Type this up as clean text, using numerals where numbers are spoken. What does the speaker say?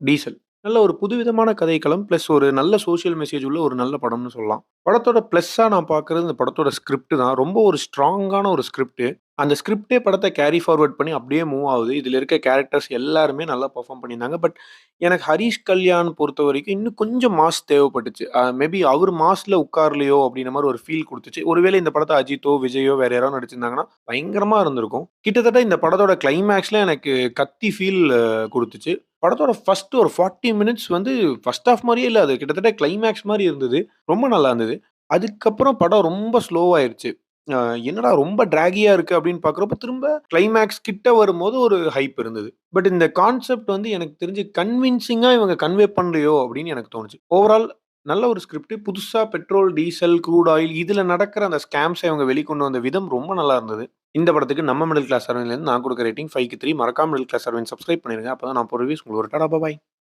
Diesel. நல்ல ஒரு புதுவிதமான கதைக்களம், பிளஸ் ஒரு நல்ல சோசியல் மெசேஜ் உள்ள ஒரு நல்ல படம்னு சொல்லலாம். படத்தோட பிளஸ்ஸா நான் பார்க்குறது இந்த படத்தோட ஸ்கிரிப்ட் தான். ரொம்ப ஒரு ஸ்ட்ராங்கான ஒரு ஸ்கிரிப்ட். அந்த ஸ்கிரிப்ட்டே படத்த கேரி ஃபார்வர்ட் பண்ணி அப்படியே மூவ் ஆவுது. இதுல இருக்க கேரக்டர்ஸ் எல்லாருமே நல்லா பெர்ஃபார்ம் பண்ணியிருந்தாங்க. பட் எனக்கு ஹரிஷ் கல்யாண் பொறுத்தவரைக்கும் இன்னும் கொஞ்சம் மாஸ் தேவைப்பட்டுச்சு. மேபி அவரு மாஸ்ல உட்காரலையோ அப்படின்ற மாரி ஒரு ஃபீல் குடுத்துச்சு. ஒருவேளை இந்த படத்த அஜித்தோ, விஜயோ வேற யாராவது நடிச்சிருந்தாங்கன்னா, பயங்கரமா இருந்திருக்கும். கிட்டத்தட்ட இந்த படத்தோட கிளைமாக்ஸ்ல எனக்கு கத்தி ஃபீல் குடுத்துச்சு. படத்தோட ஃபர்ஸ்ட் ஒரு 40 மினிட்ஸ் வந்து ஃபர்ஸ்ட் ஹால்ஃப் மாரியே இல்ல. அது கிட்டத்தட்ட கிளைமாக்ஸ் மாரி இருந்தது. ரொம்ப நல்லா இருந்தது. அதுக்கப்புறம் படம் ரொம்ப ஸ்லோவாயிருச்சு. அ என்னடா ரொம்ப டிராகியா இருக்கு அப்படின்னு பார்க்குறப்போ, திரும்ப கிளைமாக்ஸ் கிட்ட வரும்போது ஒரு ஹைப் இருந்தது. பட் இந்த கான்செப்ட் வந்து எனக்கு தெரிஞ்சு கன்வின்சிங்கா இவங்க கன்வே பண்ணலையோ அப்படின்னு எனக்கு தோணுச்சு. ஓவரால் நல்ல ஒரு ஸ்கிரிப்ட். புதுசா பெட்ரோல், டீசல், க்ரூட் ஆயில் இதுல நடக்கிற அந்த ஸ்கேம்ஸ இவங்க வெளிக்கொண்டு வந்த விதம் ரொம்ப நல்லா இருந்தது. இந்த படத்துக்கு நம்ம மிடில் கிளாஸ் அரவிந்த்லேருந்து நான் குடுக்குற ரேட்டிங் 5க்கு 3 மறக்காம மிடில் கிளாஸ் அரவிந்த் சப்ஸ்கிரைப் பண்ணிருங்க. அப்பதான் நான் போடுற ரிவ்யூஸ் உங்களுக்கு வரும். டாடா! பாய்.